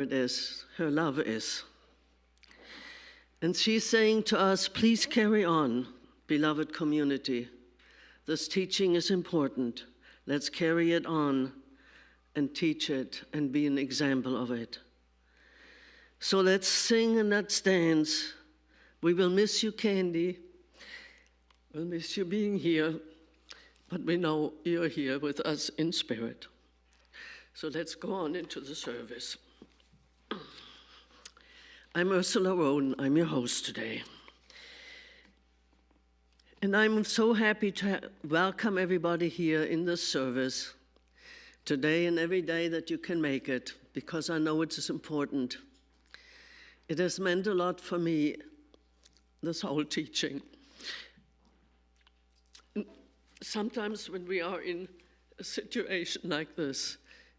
it is, her love is. And she's saying to us, please carry on, beloved community. This teaching is important. Let's carry it on and teach it and be an example of it. So let's sing and let's dance. We will miss you, Candy. We'll miss you being here, but we know you're here with us in spirit. So let's go on into the service. I'm Ursula Roden. I'm your host today. And I'm so happy to welcome everybody here in this service today and every day that you can make it, because I know it is important. It has meant a lot for me, this whole teaching. Sometimes when we are in a situation like this,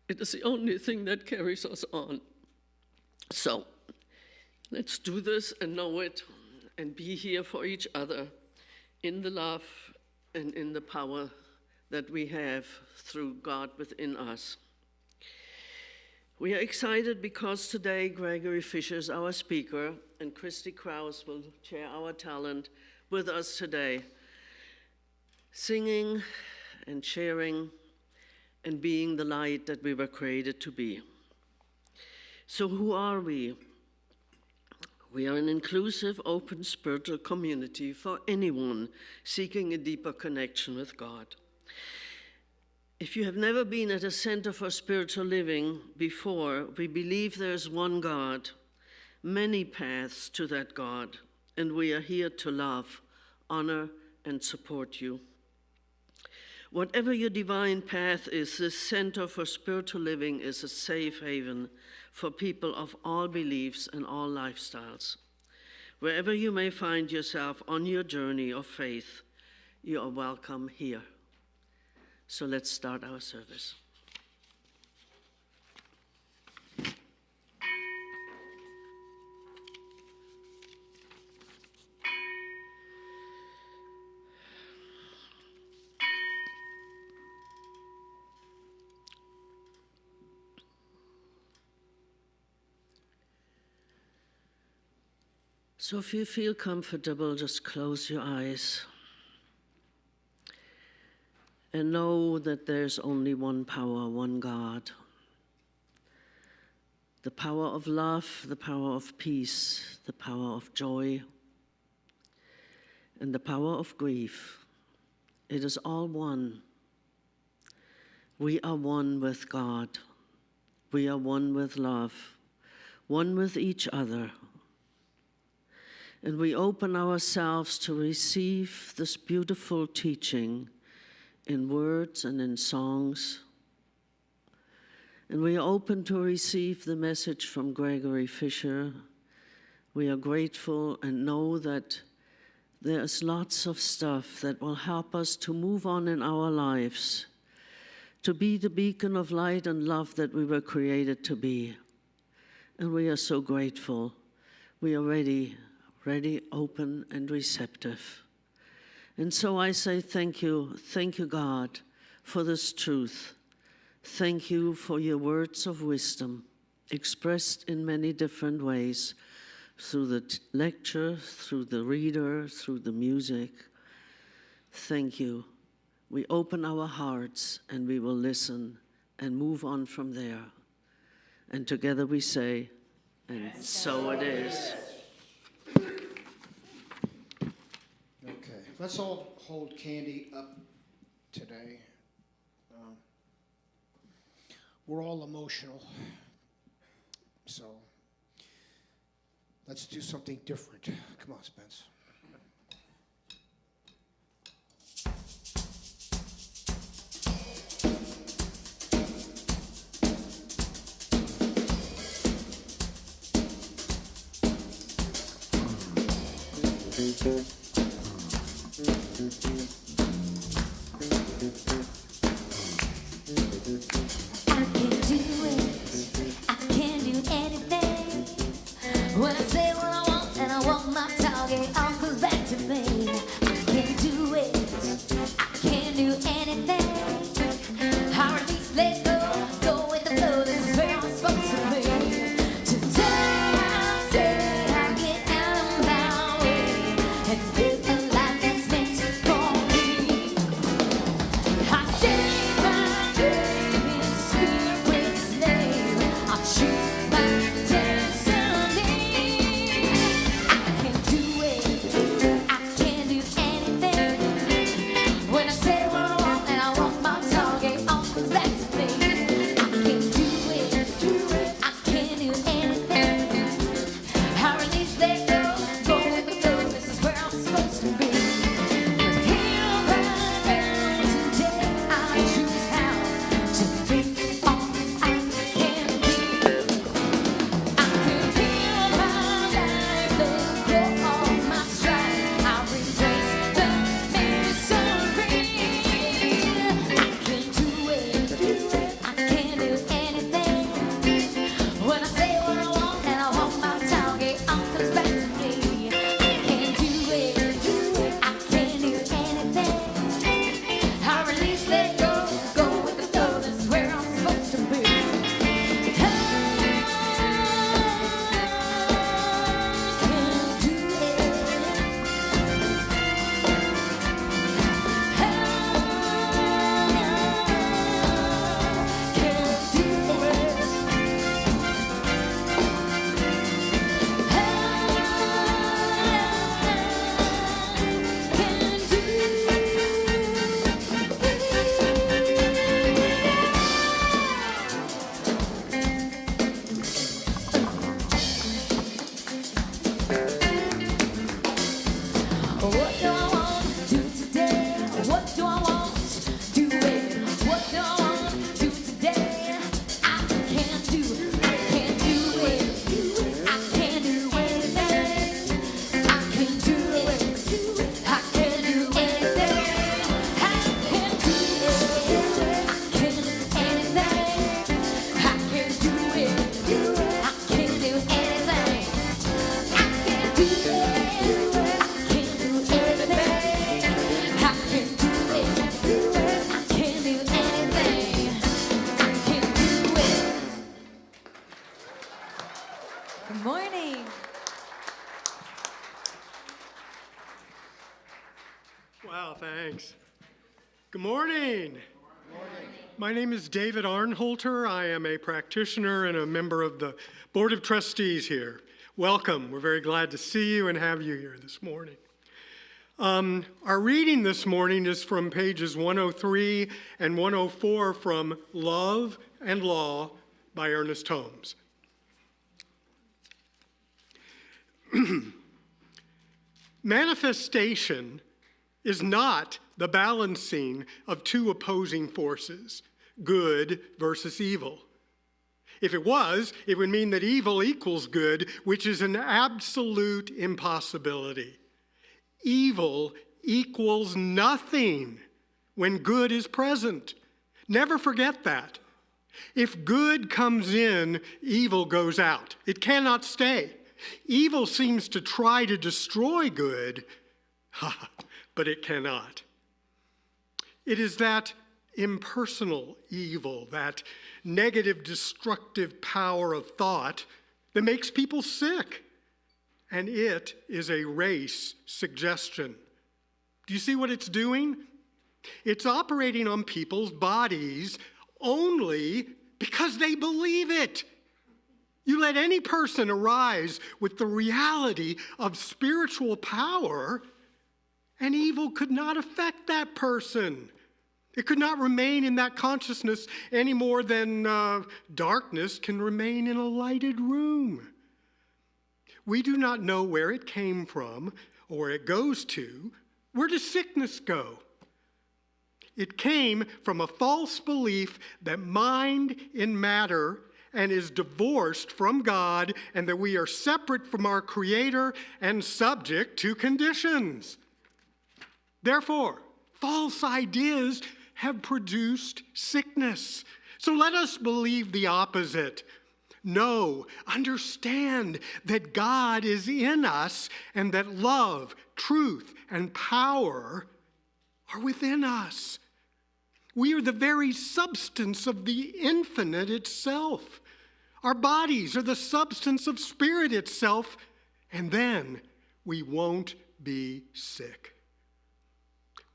it is the only thing that carries us on. So let's do this and know it and be here for each other in the love and in the power that we have through God within us. We are excited because today Gregory Fisher is our speaker and Christy Krause will share our talent with us today, singing and sharing and being the light that we were created to be. So who are we? We are an inclusive, open spiritual community for anyone seeking a deeper connection with God. If you have never been at a center for spiritual living before, we believe there's one God, many paths to that God, and we are here to love, honor, and support you. Whatever your divine path is, this Center for Spiritual Living is a safe haven for people of all beliefs and all lifestyles. Wherever you may find yourself on your journey of faith, you are welcome here. So let's start our service. So if you feel comfortable, just close your eyes and know that there's only one power, one God. The power of love, the power of peace, the power of joy, and the power of grief. It is all one. We are one with God. We are one with love, one with each other. And we open ourselves to receive this beautiful teaching in words and in songs. And we are open to receive the message from Gregory Fisher. We are grateful and know that there's lots of stuff that will help us to move on in our lives, to be the beacon of light and love that we were created to be. And we are so grateful. We are ready, open, and receptive. And so I say thank you, God, for this truth. Thank you for your words of wisdom, expressed in many different ways, through the lecture, through the reader, through the music. Thank you. We open our hearts and we will listen and move on from there. And together we say, and so it is. Okay, let's all hold Candy up today. We're all emotional, so let's do something different. Come on, Spence. When I say what I want and I want my target, all comes back to me. I can't do it, I can't do anything. I release, let go, go with the flow, this is where I'm supposed to be. Good morning. Wow, thanks. Good morning. My name is David Arnholter. I am a practitioner and a member of the Board of Trustees here. Welcome. We're very glad to see you and have you here this morning. Our reading this morning is from pages 103 and 104 from Love and Law by Ernest Holmes. Manifestation is not the balancing of two opposing forces, good versus evil. If it was, it would mean that evil equals good, which is an absolute impossibility. Evil equals nothing when good is present. Never forget that. If good comes in, evil goes out. It cannot stay. Evil seems to try to destroy good, but it cannot. It is that impersonal evil, that negative, destructive power of thought that makes people sick. And it is a race suggestion. Do you see what it's doing? It's operating on people's bodies only because they believe it. You let any person arise with the reality of spiritual power, and evil could not affect that person. It could not remain in that consciousness any more than darkness can remain in a lighted room. We do not know where it came from or where it goes to. Where does sickness go? It came from a false belief that mind in matter and is divorced from God, and that we are separate from our Creator and subject to conditions. Therefore, false ideas have produced sickness. So let us believe the opposite. No, understand that God is in us and that love, truth, and power are within us. We are the very substance of the infinite itself. Our bodies are the substance of spirit itself, and then we won't be sick.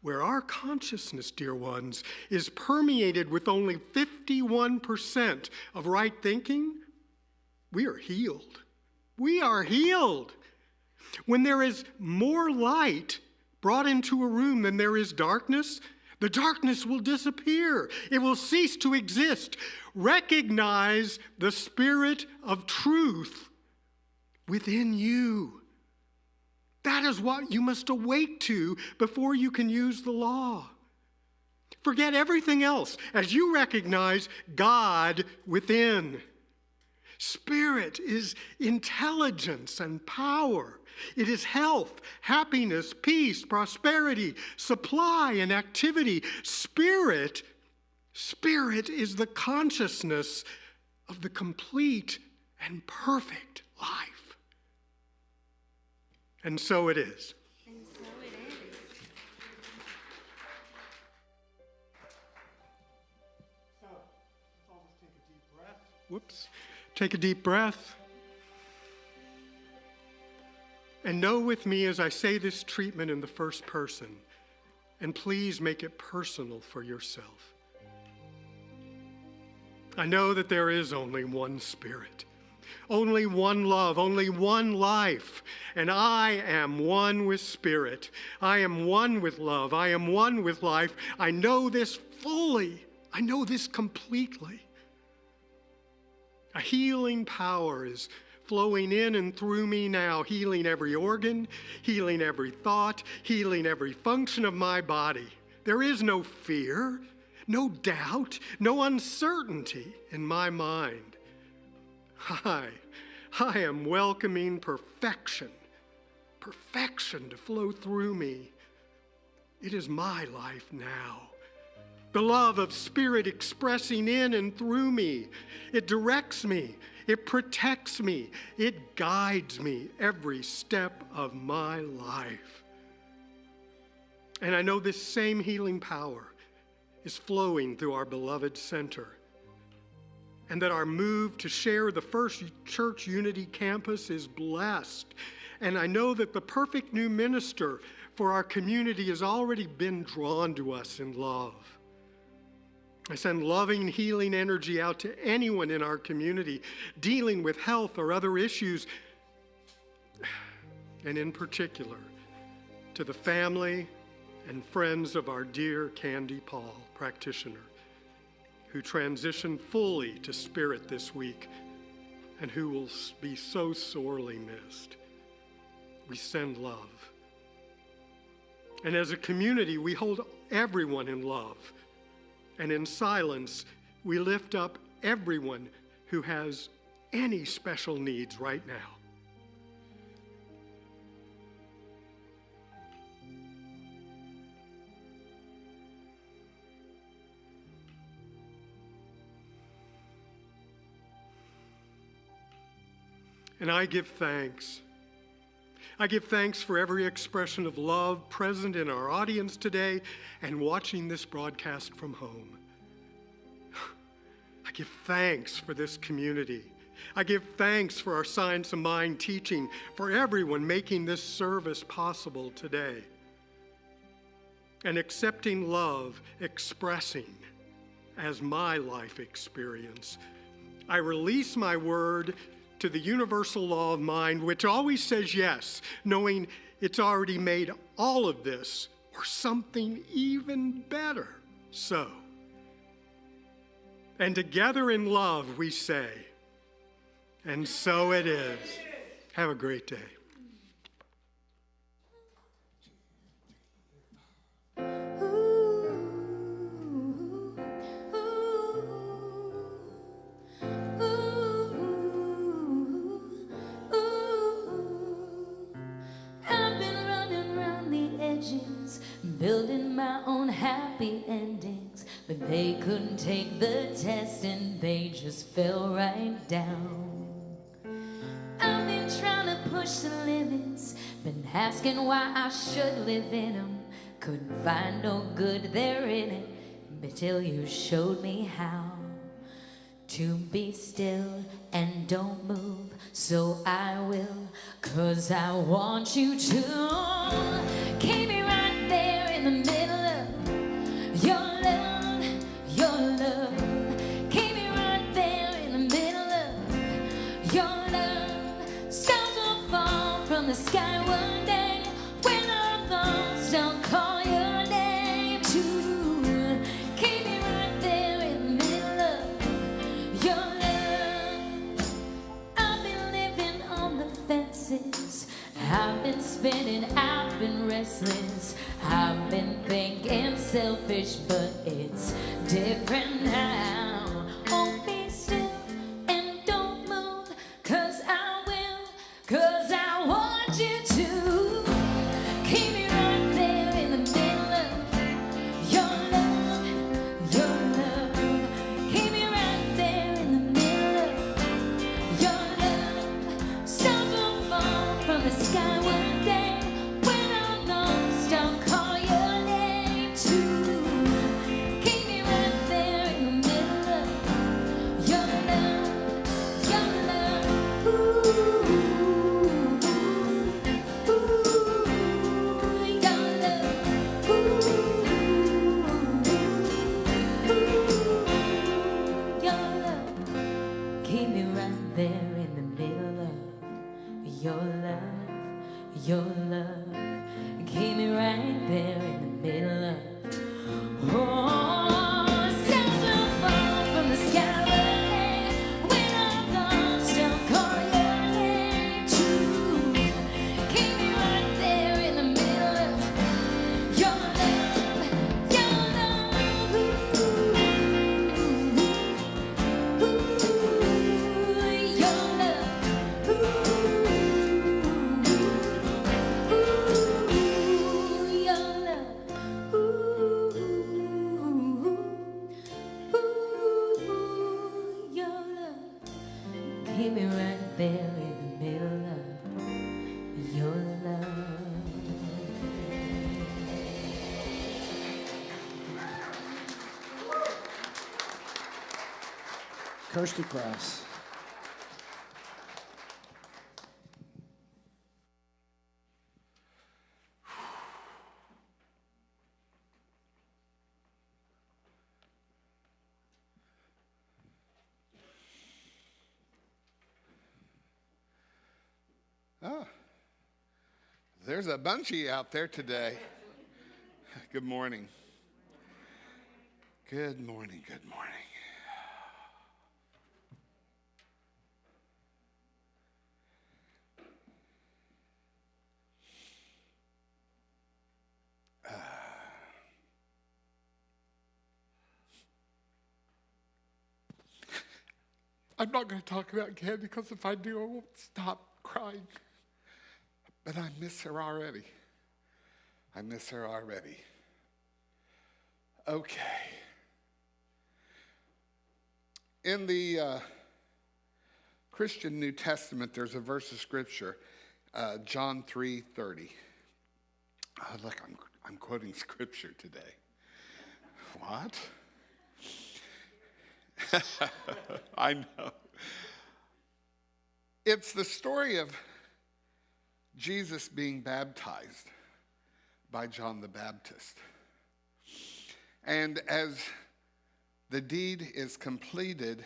Where our consciousness, dear ones, is permeated with only 51% of right thinking, we are healed. We are healed. When there is more light brought into a room than there is darkness, the darkness will disappear. It will cease to exist. Recognize the spirit of truth within you. That is what you must awake to before you can use the law. Forget everything else as you recognize God within. Spirit is intelligence and power. It is health, happiness, peace, prosperity, supply, and activity. Spirit is the consciousness of the complete and perfect life. And so it is. So, I'll just take a deep breath. Whoops. Take a deep breath. And know with me as I say this treatment in the first person, and please make it personal for yourself. I know that there is only one Spirit, only one love, only one life, and I am one with Spirit. I am one with love. I am one with life. I know this fully. I know this completely. A healing power is flowing in and through me now, healing every organ, healing every thought, healing every function of my body. There is no fear, no doubt, no uncertainty in my mind. I am welcoming perfection to flow through me. It is my life now. The love of Spirit expressing in and through me. It directs me. It protects me. It guides me every step of my life. And I know this same healing power is flowing through our beloved center. and that our move to share the First Church Unity campus is blessed. And I know that the perfect new minister for our community has already been drawn to us in love. I send loving, healing energy out to anyone in our community dealing with health or other issues, and in particular, to the family and friends of our dear Candy Paul, practitioner, who transitioned fully to spirit this week and who will be so sorely missed. We send love. And as a community, we hold everyone in love. And in silence, we lift up everyone who has any special needs right now. And I give thanks. I give thanks for every expression of love present in our audience today and watching this broadcast from home. I give thanks for this community. I give thanks for our Science of Mind teaching, for everyone making this service possible today. And accepting love, expressing as my life experience. I release my word to the universal law of mind, which always says yes, knowing it's already made all of this or something even better so. And together in love we say, and so it is. Have a great day. Building my own happy endings, but they couldn't take the test and they just fell right down. I've been trying to push the limits, been asking why I should live in them. Couldn't find no good there in it until you showed me how to be still and don't move. So I will, 'cause I want you to keep me right there in the middle of your love, your love. Keep me right there in the middle of your love. Stars will fall from the sky one day. When I'm lost, I'll call your name too. Keep me right there in the middle of your love. I've been living on the fences. I've been spinning, I've been restless. I've been thinking selfish, but it's different now. Oh, be still and don't move, 'cause I will, 'cause I want you to. Keep me right there in the middle of your love, your love. Keep me right there in the middle of your love. Stars will fall from the sky one day. When I'm lost, I'll call your name too. Keep me right there in the middle of your love, your love. Ooh, your love. Your love. Keep me right there in the middle of your love, your love. Keep me right there in the middle of. Oh, stars will fall from the sky one day. When I'm lost, I'll call your name too. Keep me right there in the middle of your love, your love. Ooh, your love. Ooh, your love. Ooh, your love. Keep me right there in the middle of your love. Kirsty Krause. Oh, there's a bunch of you out there today. Good morning. Good morning, good morning. I'm not going to talk about Candy because if I do, I won't stop crying. But I miss her already. I miss her already. Okay. In the Christian New Testament, there's a verse of Scripture, John 3:30. Oh, look, I'm quoting Scripture today. What? I know. It's the story of Jesus being baptized by John the Baptist. And as the deed is completed,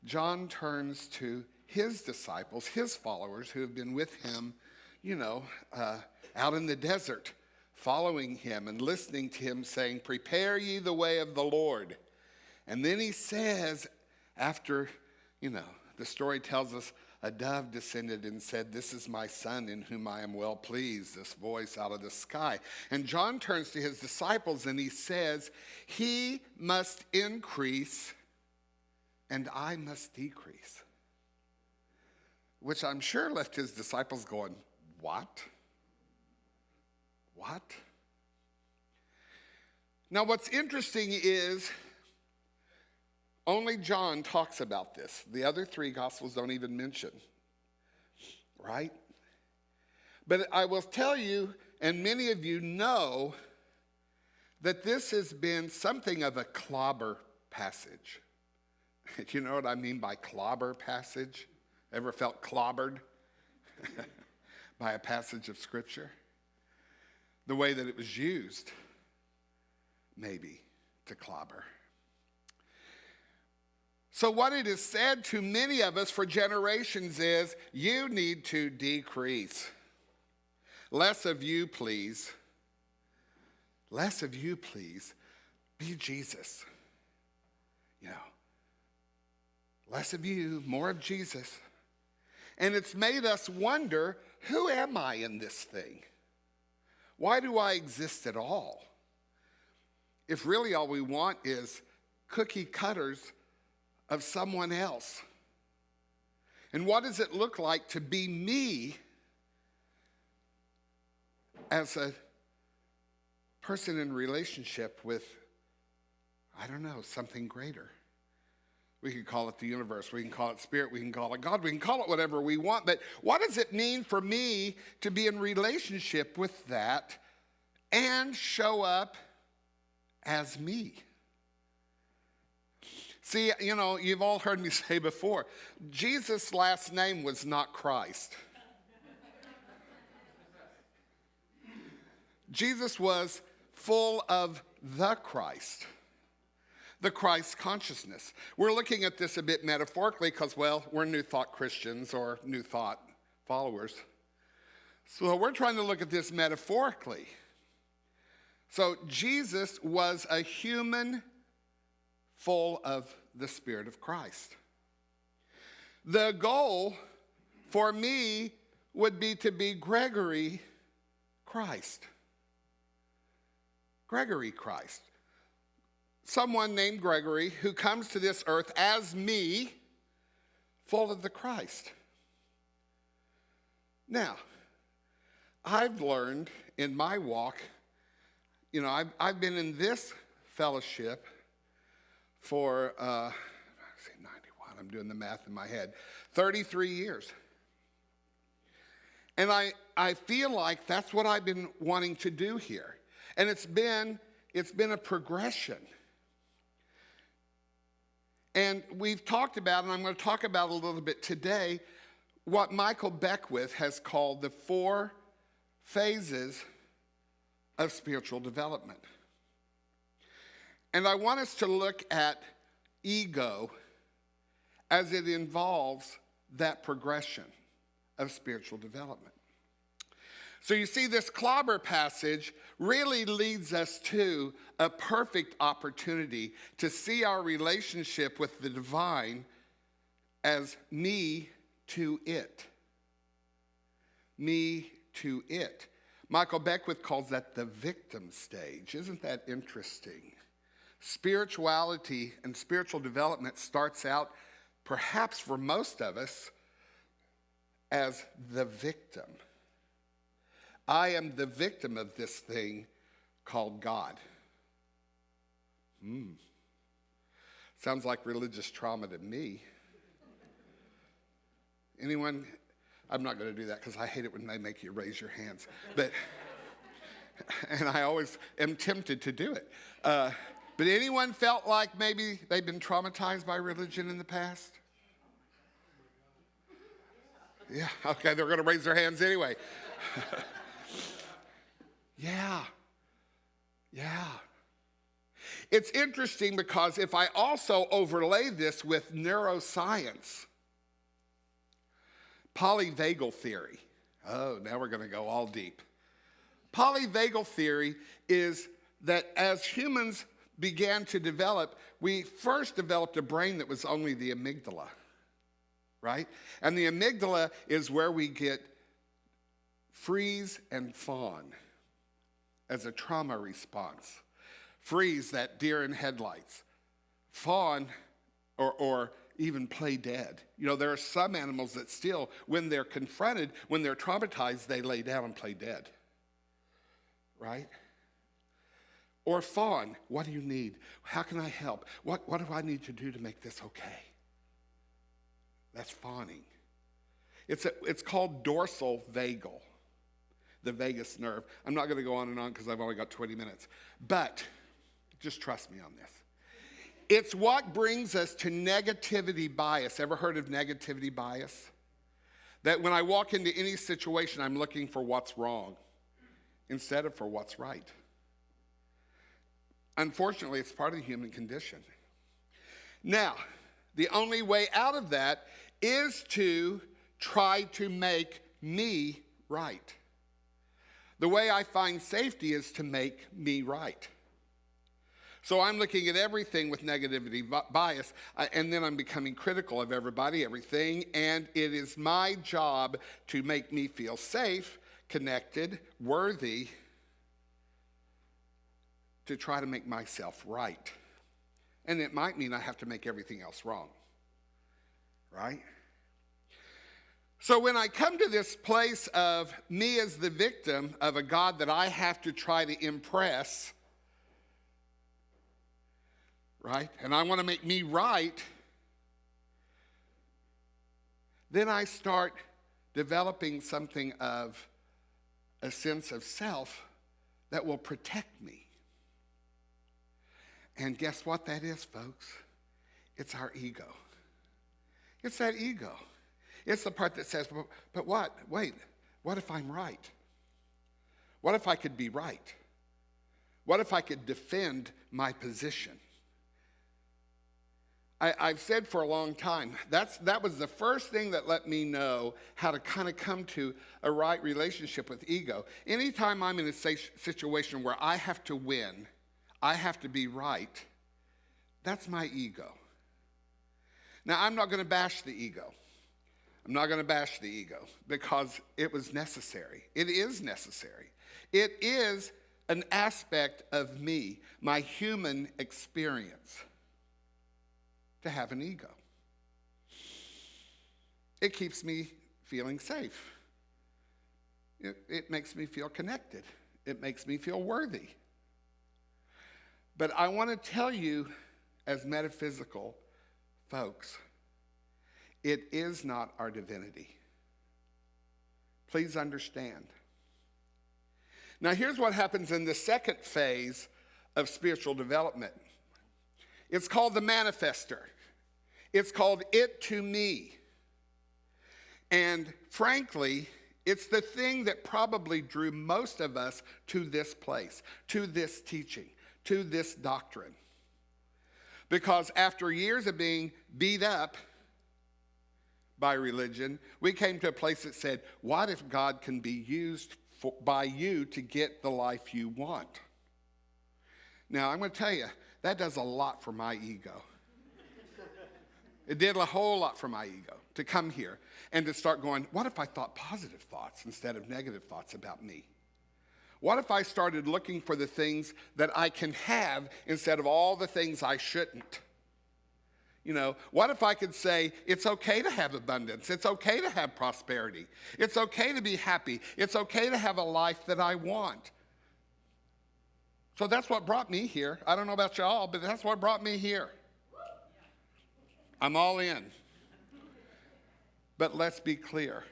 John turns to his disciples, his followers who have been with him, out in the desert, following him and listening to him saying, "Prepare ye the way of the Lord." And then he says, after, the story tells us, a dove descended and said, "This is my son in whom I am well pleased," this voice out of the sky. And John turns to his disciples and he says, "He must increase and I must decrease." Which I'm sure left his disciples going, "What? What?" Now what's interesting is only John talks about this. The other three Gospels don't even mention, right? But I will tell you, and many of you know, that this has been something of a clobber passage. Do you know what I mean by clobber passage? Ever felt clobbered by a passage of Scripture? The way that it was used, maybe, to clobber. So what it has said to many of us for generations is, you need to decrease. Less of you, please. Less of you, please. Be Jesus. Less of you, more of Jesus. And it's made us wonder, who am I in this thing? Why do I exist at all? If really all we want is cookie cutters of someone else. And what does it look like to be me as a person in relationship with, something greater? We can call it the universe, we can call it spirit, we can call it God, we can call it whatever we want, but what does it mean for me to be in relationship with that and show up as me? See, you've all heard me say before, Jesus' last name was not Christ. Jesus was full of the Christ consciousness. We're looking at this a bit metaphorically because, we're New Thought Christians or New Thought followers. So we're trying to look at this metaphorically. So Jesus was a human full of the Spirit of Christ. The goal for me would be to be Gregory Christ. Gregory Christ. Someone named Gregory who comes to this earth as me, full of the Christ. Now, I've learned in my walk, I've been in this fellowship for, 91, I'm doing the math in my head, 33 years. And I feel like that's what I've been wanting to do here. And it's been a progression. And we've talked about, and I'm going to talk about a little bit today, what Michael Beckwith has called the 4 phases of spiritual development. And I want us to look at ego as it involves that progression of spiritual development. So you see, this clobber passage really leads us to a perfect opportunity to see our relationship with the divine as me to it. Me to it. Michael Beckwith calls that the victim stage. Isn't that interesting? Spirituality and spiritual development starts out, perhaps for most of us, as the victim. I am the victim of this thing called God. Sounds like religious trauma to me. Anyone? I'm not going to do that because I hate it when they make you raise your hands. And I always am tempted to do it. But anyone felt like maybe they've been traumatized by religion in the past? Yeah, okay, they're going to raise their hands anyway. Yeah. It's interesting because if I also overlay this with neuroscience, polyvagal theory. Oh, now we're going to go all deep. Polyvagal theory is that as humans began to develop, we first developed a brain that was only the amygdala, right? And the amygdala is where we get freeze and fawn as a trauma response. Freeze, that deer in headlights. Fawn, or even play dead. You know, there are some animals that still, when they're confronted, when they're traumatized, they lay down and play dead. Right? Or fawn, what do you need? How can I help? What do I need to do to make this okay? That's fawning. It's called dorsal vagal, the vagus nerve. I'm not going to go on and on because I've only got 20 minutes. But just trust me on this. It's what brings us to negativity bias. Ever heard of negativity bias? That when I walk into any situation, I'm looking for what's wrong instead of for what's right. Unfortunately, it's part of the human condition. Now, the only way out of that is to try to make me right. The way I find safety is to make me right. So I'm looking at everything with negativity bias, and then I'm becoming critical of everybody, everything, and it is my job to make me feel safe, connected, worthy, to try to make myself right. And it might mean I have to make everything else wrong, right? So when I come to this place of me as the victim of a God that I have to try to impress, right? And I want to make me right, then I start developing something of a sense of self that will protect me. And guess what that is, folks? It's our ego. It's that ego. It's the part that says, but what? Wait, what if I'm right? What if I could be right? What if I could defend my position? I've said for a long time, that was the first thing that let me know how to kind of come to a right relationship with ego. Anytime I'm in a situation where I have to win, I have to be right, that's my ego. Now, I'm not going to bash the ego. I'm not going to bash the ego because it was necessary. It is necessary. It is an aspect of me, my human experience, to have an ego. It keeps me feeling safe. It makes me feel connected. It makes me feel worthy. But I want to tell you, as metaphysical folks, it is not our divinity. Please understand. Now, here's what happens in the second phase of spiritual development. It's called the manifester. It's called it to me. And frankly, it's the thing that probably drew most of us to this place, to this teaching, to this doctrine. Because after years of being beat up by religion, we came to a place that said, what if God can be used by you to get the life you want? Now, I'm going to tell you, that does a lot for my ego. It did a whole lot for my ego to come here and to start going, what if I thought positive thoughts instead of negative thoughts about me? What if I started looking for the things that I can have instead of all the things I shouldn't? You know, what if I could say, it's okay to have abundance. It's okay to have prosperity. It's okay to be happy. It's okay to have a life that I want. So that's what brought me here. I don't know about y'all, but that's what brought me here. I'm all in. But let's be clear.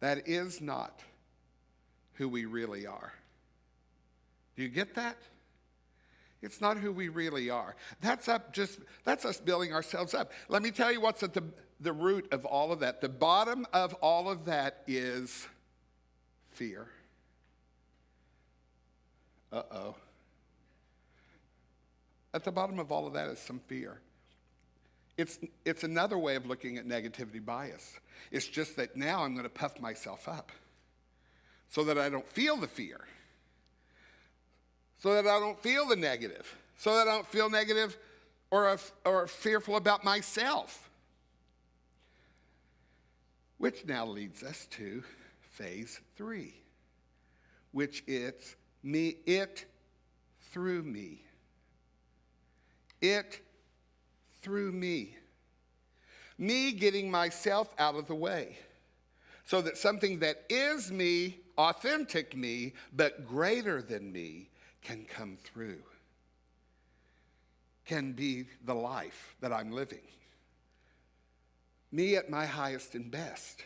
That is not who we really are. Do you get that? It's not who we really are. That's us building ourselves up. Let me tell you what's at the root of all of that. The bottom of all of that is fear. Uh-oh. At the bottom of all of that is some fear. It's another way of looking at negativity bias. It's just that now I'm going to puff myself up so that I don't feel the fear, so that I don't feel the negative, so that I don't feel negative or fearful about myself. Which now leads us to phase 3, which is it through me. It through me. Me getting myself out of the way so that something that is me, authentic me, but greater than me can come through, can be the life that I'm living. Me at my highest and best.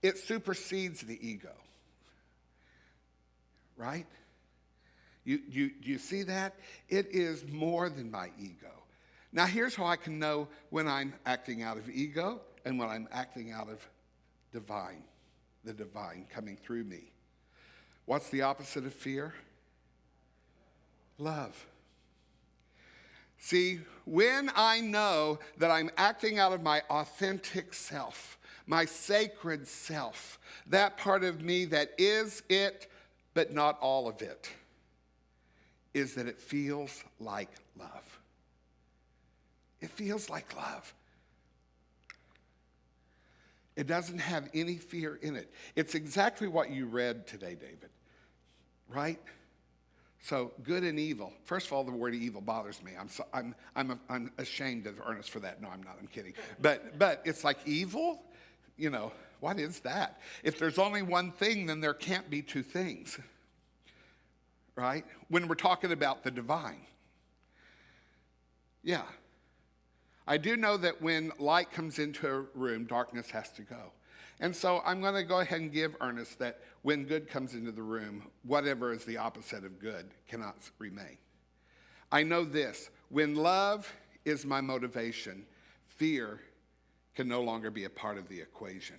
It supersedes the ego. Right? You see that? It is more than my ego. Now, here's how I can know when I'm acting out of ego and when I'm acting out of divine, the divine coming through me. What's the opposite of fear? Love. See, when I know that I'm acting out of my authentic self, my sacred self, that part of me that is it, but not all of it, is that it feels like love. It feels like love. It doesn't have any fear in it. It's exactly what you read today, David, right? So good and evil. First of all, the word evil bothers me. I'm ashamed of Ernest for that. No, I'm not. I'm kidding. But it's like evil. You know, what is that? If there's only one thing, then there can't be two things, right? When we're talking about the divine, yeah. I do know that when light comes into a room, darkness has to go. And so I'm going to go ahead and give Ernest that when good comes into the room, whatever is the opposite of good cannot remain. I know this, when love is my motivation, fear can no longer be a part of the equation.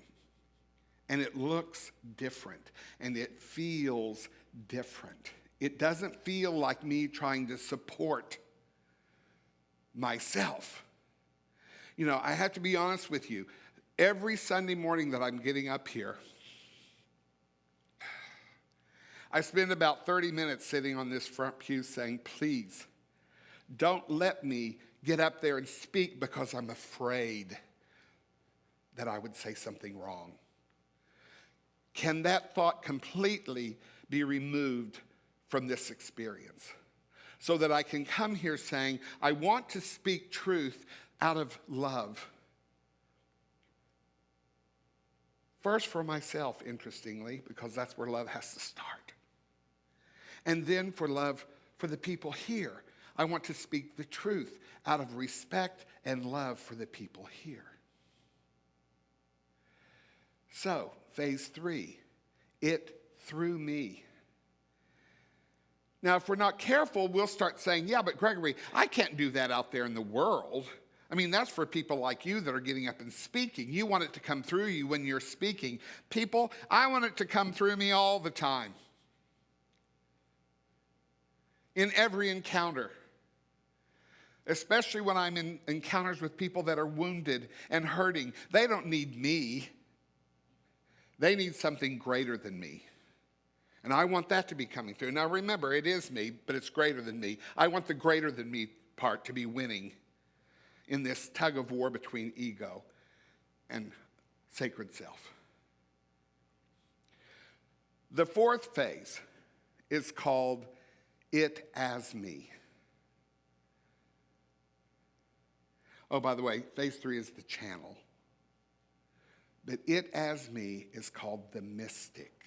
And it looks different, and it feels different. It doesn't feel like me trying to support myself. You know, I have to be honest with you. Every Sunday morning that I'm getting up here, I spend about 30 minutes sitting on this front pew saying, please, don't let me get up there and speak because I'm afraid that I would say something wrong. Can that thought completely be removed from this experience so that I can come here saying, I want to speak truth out of love. First for myself, interestingly, because that's where love has to start. And then for love for the people here. I want to speak the truth out of respect and love for the people here. So, phase 3, it through me. Now, if we're not careful, we'll start saying, yeah, but Gregory, I can't do that out there in the world. I mean, that's for people like you that are getting up and speaking. You want it to come through you when you're speaking. People, I want it to come through me all the time. In every encounter. Especially when I'm in encounters with people that are wounded and hurting. They don't need me. They need something greater than me. And I want that to be coming through. Now remember, it is me, but it's greater than me. I want the greater than me part to be winning in this tug of war between ego and sacred self. The fourth phase is called it as me. Oh, by the way, phase 3 is the channel. But it as me is called the mystic.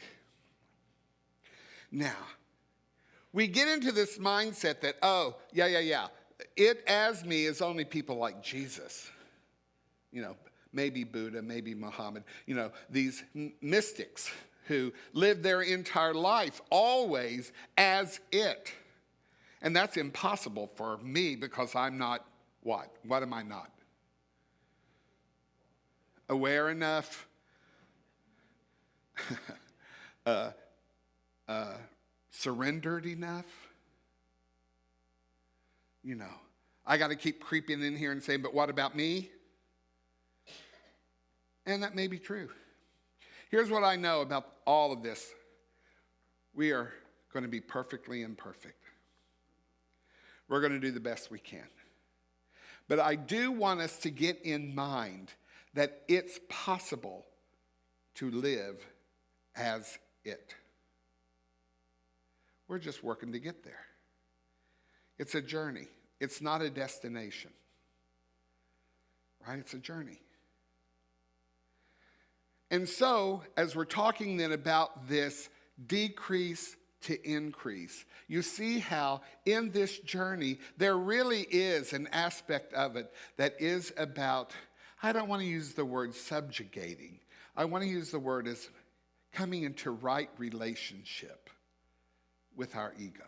Now, we get into this mindset that, oh, yeah. It as me is only people like Jesus. You know, maybe Buddha, maybe Muhammad. You know, these mystics who live their entire life always as it. And that's impossible for me because I'm not what? What am I not? Aware enough? Surrendered enough? You know, I got to keep creeping in here and saying, but what about me? And that may be true. Here's what I know about all of this. We are going to be perfectly imperfect. We're going to do the best we can. But I do want us to get in mind that it's possible to live as it. We're just working to get there. It's a journey. It's not a destination. Right? It's a journey. And so, as we're talking then about this decrease to increase, you see how in this journey there really is an aspect of it that is about, I don't want to use the word subjugating. I want to use the word as coming into right relationship with our ego.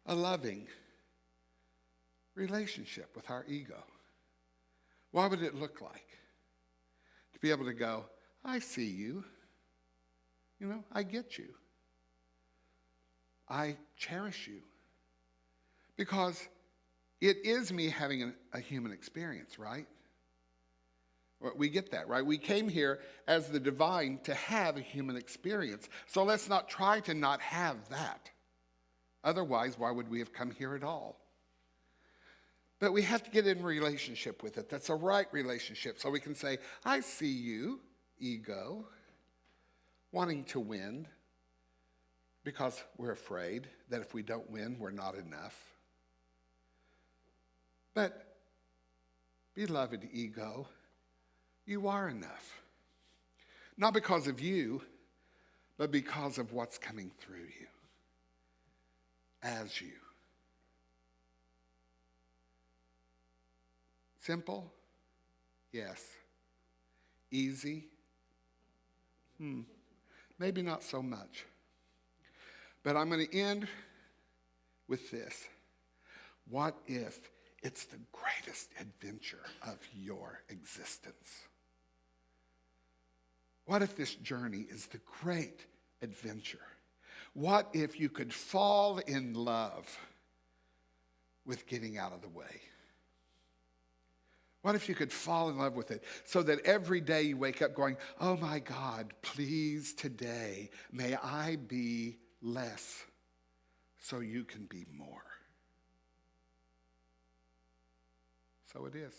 A loving relationship with our ego. What would it look like? To be able to go, I see you. You know, I get you. I cherish you. Because it is me having a human experience, right? We get that, right? We came here as the divine to have a human experience. So let's not try to not have that. Otherwise, why would we have come here at all? But we have to get in relationship with it. That's a right relationship. So we can say, I see you, ego, wanting to win because we're afraid that if we don't win, we're not enough. But, beloved ego, you are enough. Not because of you, but because of what's coming through you. As you. Simple? Yes. Easy? Maybe not so much. But I'm going to end with this. What if it's the greatest adventure of your existence? What if this journey is the great adventure? What if you could fall in love with getting out of the way? What if you could fall in love with it so that every day you wake up going, oh my God, please today, may I be less so you can be more. So it is.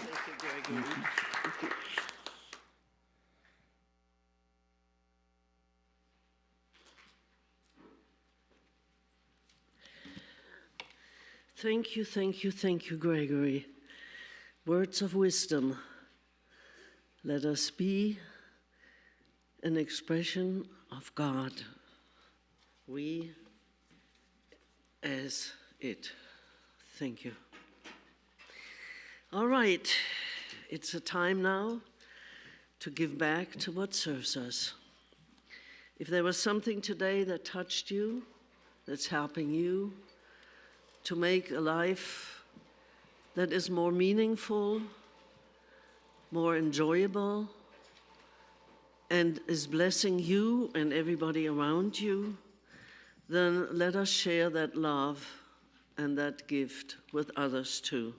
Thank you, Gregory. Thank you, Gregory. Words of wisdom. Let us be an expression of God. We as it. Thank you. All right, it's a time now to give back to what serves us. If there was something today that touched you, that's helping you to make a life that is more meaningful, more enjoyable, and is blessing you and everybody around you, then let us share that love and that gift with others too.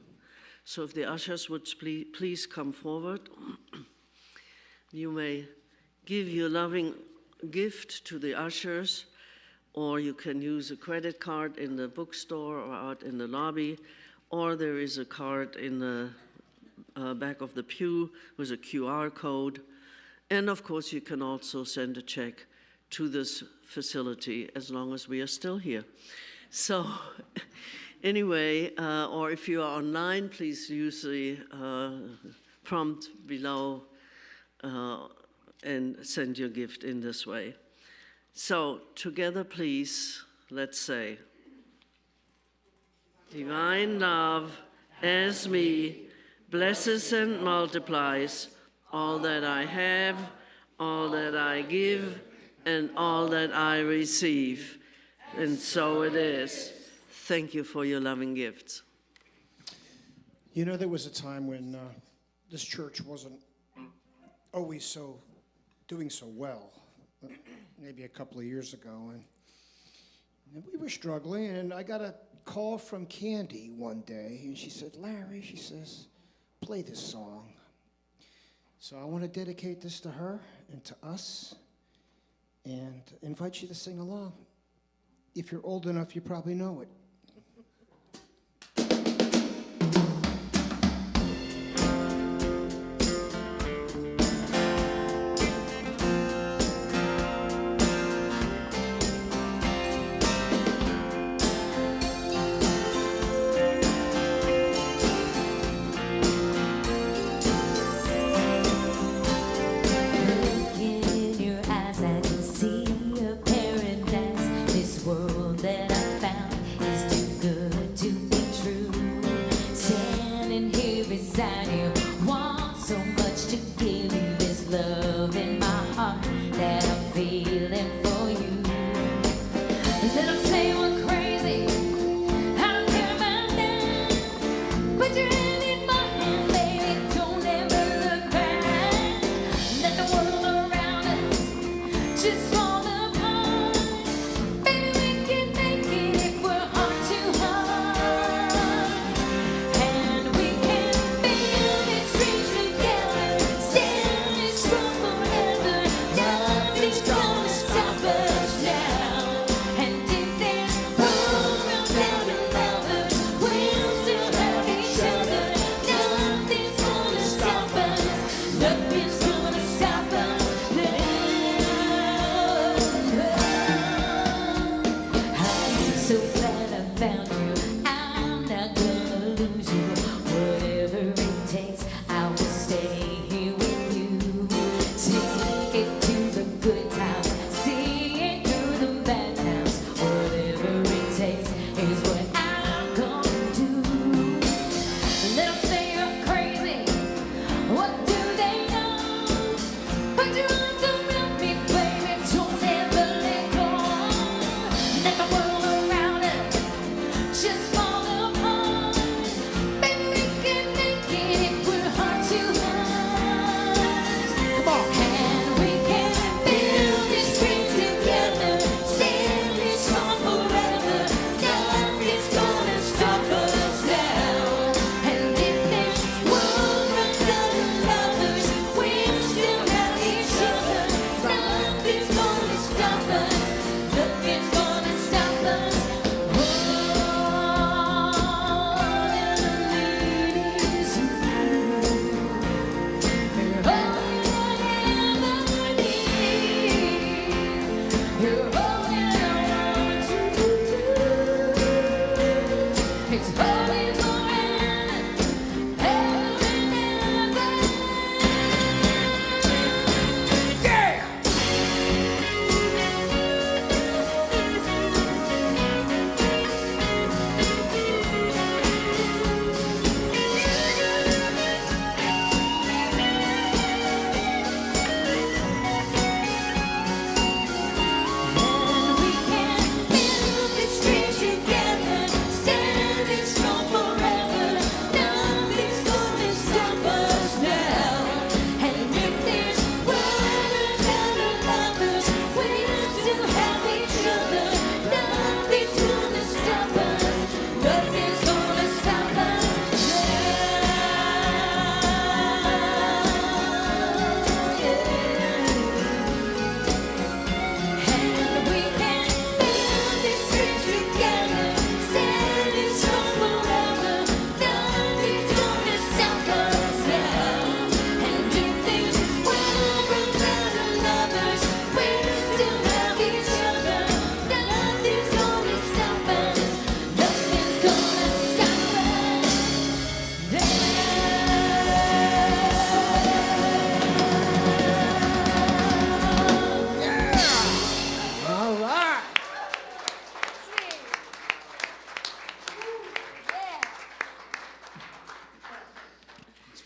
So if the ushers would please come forward, you may give your loving gift to the ushers, or you can use a credit card in the bookstore or out in the lobby, or there is a card in the back of the pew with a QR code. And of course, you can also send a check to this facility as long as we are still here. So anyway, or if you are online, please use the prompt below and send your gift in this way. So together, please, let's say, divine love as me blesses and multiplies all that I have, all that I give, and all that I receive. And so it is. Thank you for your loving gifts. You know, there was a time when this church wasn't always doing so well, maybe a couple of years ago, and we were struggling, and I got a call from Candy one day, and she said, Larry, she says, play this song. So I want to dedicate this to her and to us, and invite you to sing along. If you're old enough, you probably know it.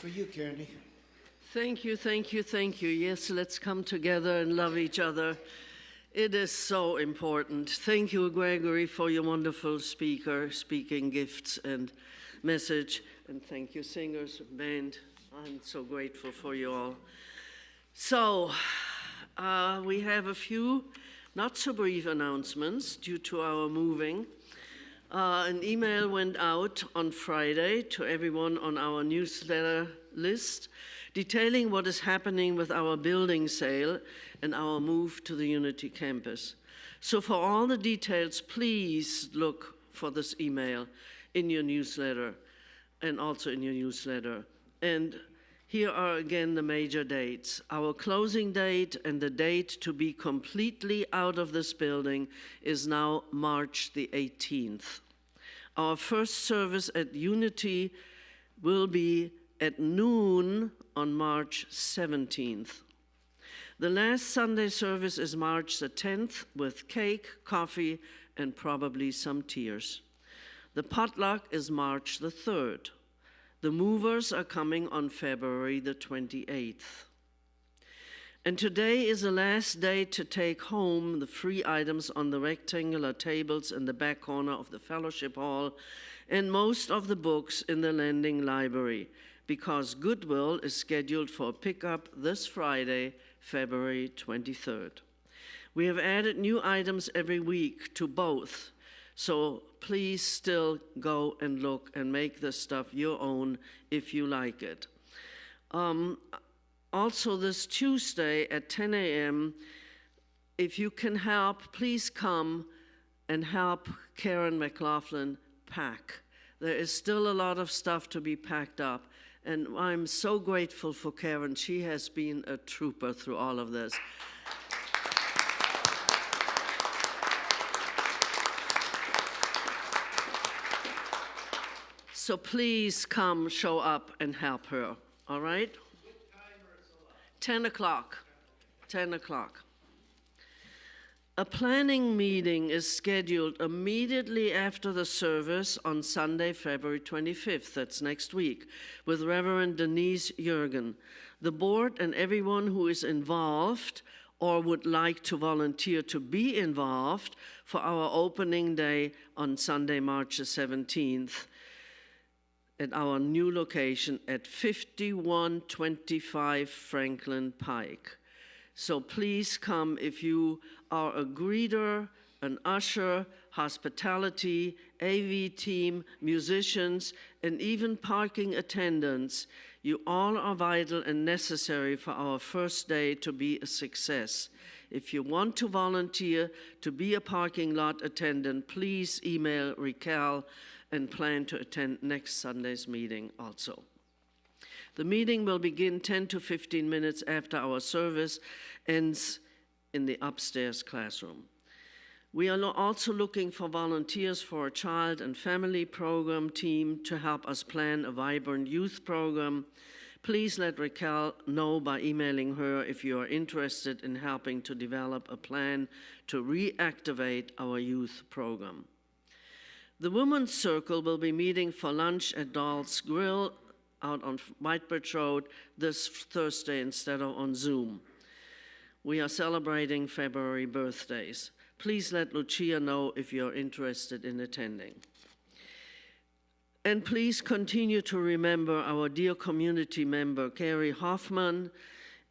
For you, Candy. Thank you, thank you, thank you. Yes, let's come together and love each other. It is so important. Thank you, Gregory, for your wonderful speaking gifts and message. And thank you, singers, band. I'm so grateful for you all. So, we have a few not so brief announcements due to our moving. An email went out on Friday to everyone on our newsletter list detailing what is happening with our building sale and our move to the Unity campus. So for all the details, please look for this email in your newsletter and also in your newsletter. And here are again the major dates. Our closing date and the date to be completely out of this building is now March the 18th. Our first service at Unity will be at noon on March 17th. The last Sunday service is March the 10th with cake, coffee, and probably some tears. The potluck is March the 3rd. The movers are coming on February the 28th. And today is the last day to take home the free items on the rectangular tables in the back corner of the fellowship hall and most of the books in the Landing Library, because Goodwill is scheduled for pickup this Friday, February 23rd. We have added new items every week to both, so please still go and look and make this stuff your own if you like it. Also this Tuesday at 10 a.m., if you can help, please come and help Karen McLaughlin pack. There is still a lot of stuff to be packed up, and I'm so grateful for Karen. She has been a trooper through all of this. So please come, show up, and help her, all right? 10 o'clock. 10 o'clock. A planning meeting is scheduled immediately after the service on Sunday, February 25th, that's next week, with Reverend Denise Jurgen. The board and everyone who is involved or would like to volunteer to be involved for our opening day on Sunday, March the 17th, at our new location at 5125 Franklin Pike. So please come if you are a greeter, an usher, hospitality, AV team, musicians, and even parking attendants. You all are vital and necessary for our first day to be a success. If you want to volunteer to be a parking lot attendant, please email Raquel and plan to attend next Sunday's meeting also. The meeting will begin 10 to 15 minutes after our service ends in the upstairs classroom. We are also looking for volunteers for a child and family program team to help us plan a vibrant youth program. Please let Raquel know by emailing her if you are interested in helping to develop a plan to reactivate our youth program. The Women's Circle will be meeting for lunch at Doll's Grill out on Whitebridge Road this Thursday instead of on Zoom. We are celebrating February birthdays. Please let Lucia know if you're interested in attending. And please continue to remember our dear community member, Carrie Hoffman,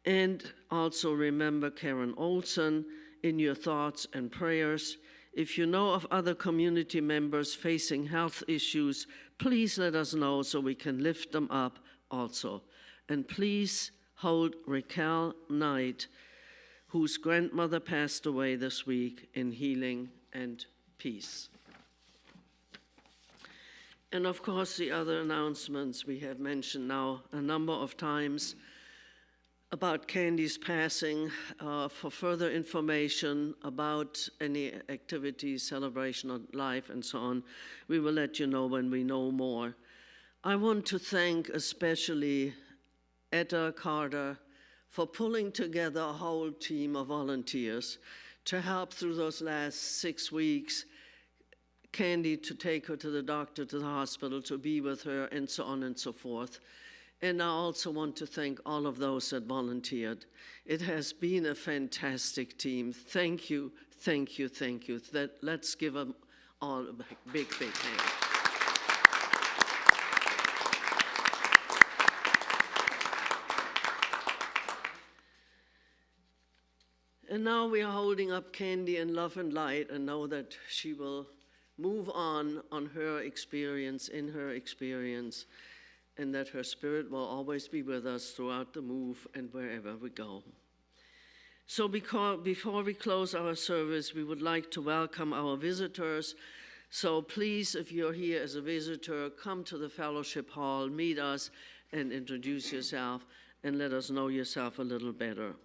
and also remember Karen Olson in your thoughts and prayers. If you know of other community members facing health issues, please let us know so we can lift them up also. And please hold Raquel Knight, whose grandmother passed away this week, in healing and peace. And of course, the other announcements we have mentioned now a number of times about Candy's passing. For further information about any activities, celebration of life, and so on, we will let you know when we know more. I want to thank especially Etta Carter for pulling together a whole team of volunteers to help through those last 6 weeks. Candy to take her to the doctor, to the hospital, to be with her, and so on and so forth. And I also want to thank all of those that volunteered. It has been a fantastic team. Thank you, thank you, thank you. Let's give them all a big, big hand. And now we are holding up Candy in love and light, and know that she will move on her experience, in her experience, and that her spirit will always be with us throughout the move and wherever we go. So before we close our service, we would like to welcome our visitors. So please, if you're here as a visitor, come to the fellowship hall, meet us, and introduce yourself, and let us know yourself a little better.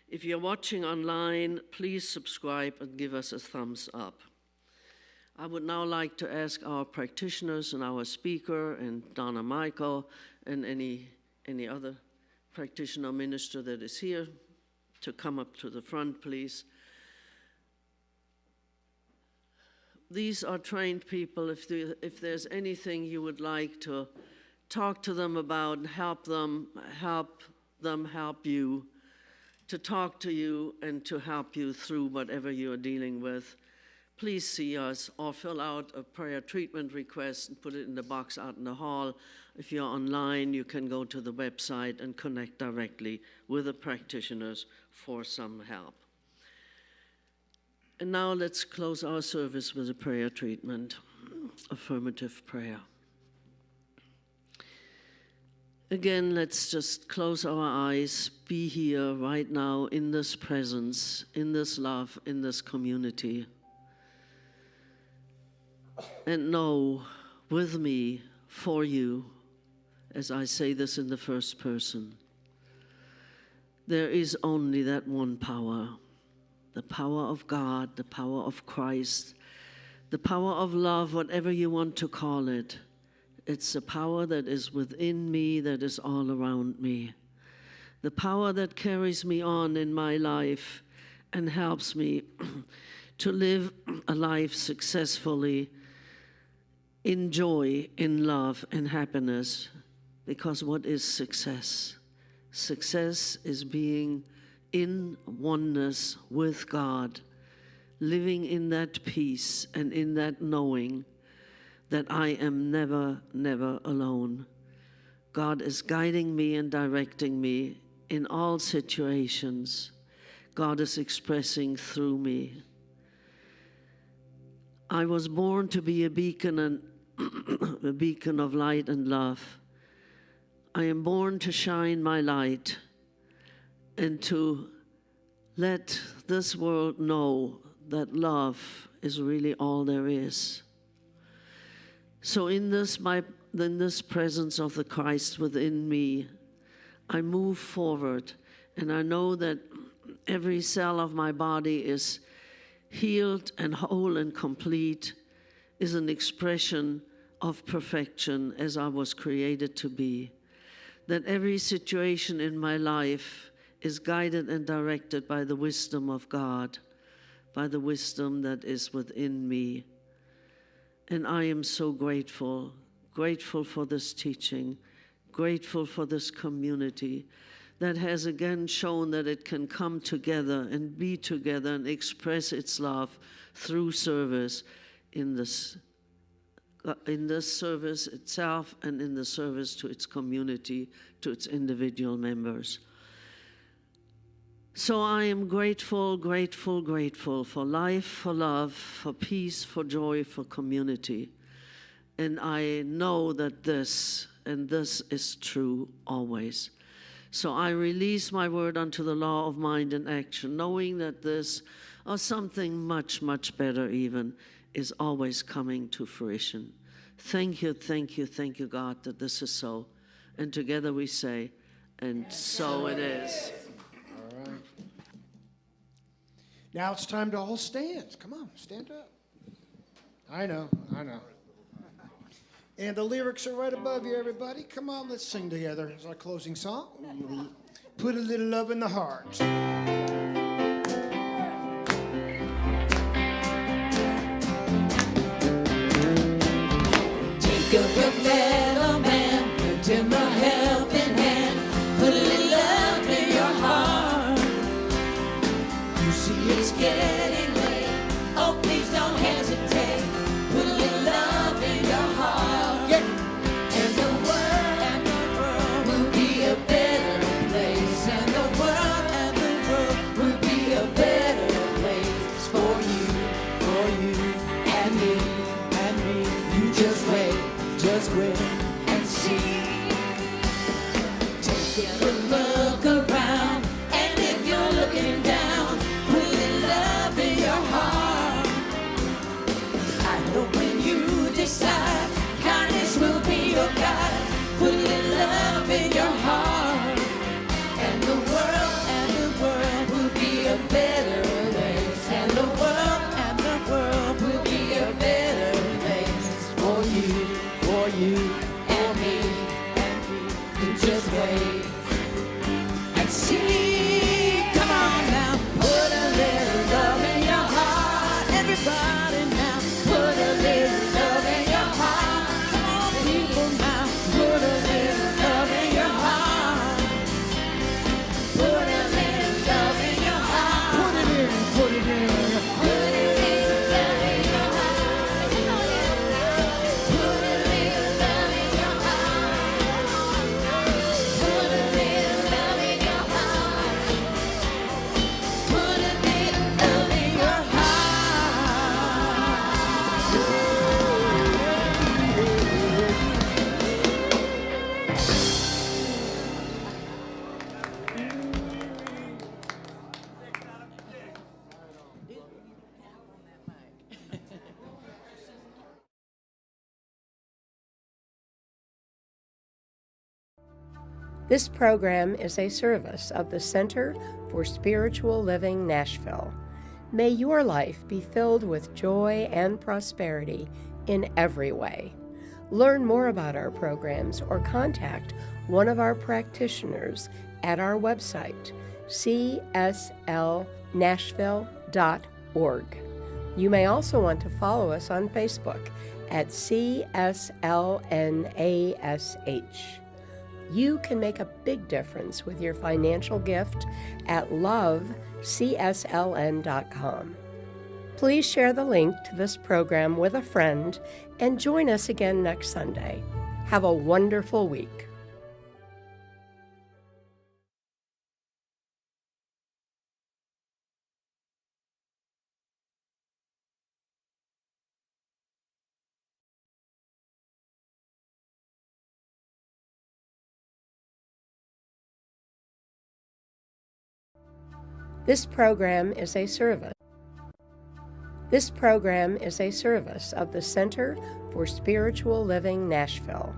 If you're watching online, please subscribe and give us a thumbs up. I would now like to ask our practitioners and our speaker and Donna Michael and any other practitioner or minister that is here to come up to the front, please. These are trained people. If there's anything you would like to talk to them about, help them help you, to talk to you and to help you through whatever you're dealing with, please see us or fill out a prayer treatment request and put it in the box out in the hall. If you're online, you can go to the website and connect directly with the practitioners for some help. And now let's close our service with a prayer treatment, affirmative prayer. Again, let's just close our eyes, be here right now in this presence, in this love, in this community. And know with me, for you, as I say this in the first person, there is only that one power, the power of God, the power of Christ, the power of love, whatever you want to call it. It's a power that is within me, that is all around me. The power that carries me on in my life and helps me to live a life successfully in joy, in love, and happiness. Because what is success? Success is being in oneness with God, living in that peace and in that knowing that I am never, never alone. God is guiding me and directing me in all situations. God is expressing through me. I was born to be a beacon and a beacon of light and love. I am born to shine my light and to let this world know that love is really all there is. So in this presence of the Christ within me, I move forward, and I know that every cell of my body is healed and whole and complete, is an expression of perfection as I was created to be. That every situation in my life is guided and directed by the wisdom of God, by the wisdom that is within me. And I am so grateful for this teaching, grateful for this community that has again shown that it can come together and be together and express its love through service in this service itself and in the service to its community, to its individual members. So I am grateful for life, for love, for peace, for joy, for community. And I know that this is true always. So I release my word unto the law of mind and action, knowing that this, or something much, much better even, is always coming to fruition. Thank you, God, that this is so. And together we say, and so it is. All right. Now it's time to all stand. Come on, stand up. I know. And the lyrics are right above you, everybody. Come on, let's sing together. It's our closing song. Put a little love in the heart. Take up your fellow man, put him a help. just wait and see. Take a good look around, and if you're looking down, put love in your heart. I know when you decide, kindness will be your guide. Put love in your heart, and the world will be a better place. And the world will be a better place for you, and me. You just wait and see. Come on now, put a little love in your heart. Everybody now, put a little love in your heart. Come on, people now, put a little love in your heart. Put a little love in your heart. Put it in, put it in. Put a little love in your heart. Put a little love in your heart. Put a little love in your heart. Put a little love in your heart. This program is a service of the Center for Spiritual Living Nashville. May your life be filled with joy and prosperity in every way. Learn more about our programs or contact one of our practitioners at our website, cslnashville.org. You may also want to follow us on Facebook at CSLNASH. You can make a big difference with your financial gift at loveCSLN.com. Please share the link to this program with a friend and join us again next Sunday. Have a wonderful week. This program is a service of the Center for Spiritual Living Nashville.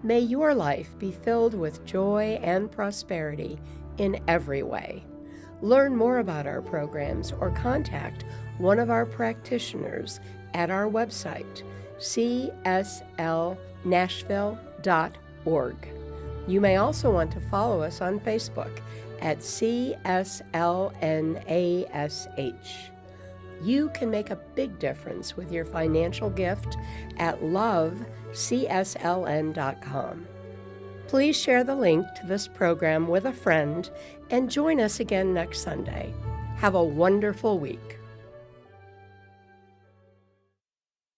May your life be filled with joy and prosperity in every way. Learn more about our programs or contact one of our practitioners at our website, cslnashville.org. You may also want to follow us on Facebook at CSLNASH. You can make a big difference with your financial gift at loveCSLN.com. Please share the link to this program with a friend and join us again next Sunday. Have a wonderful week.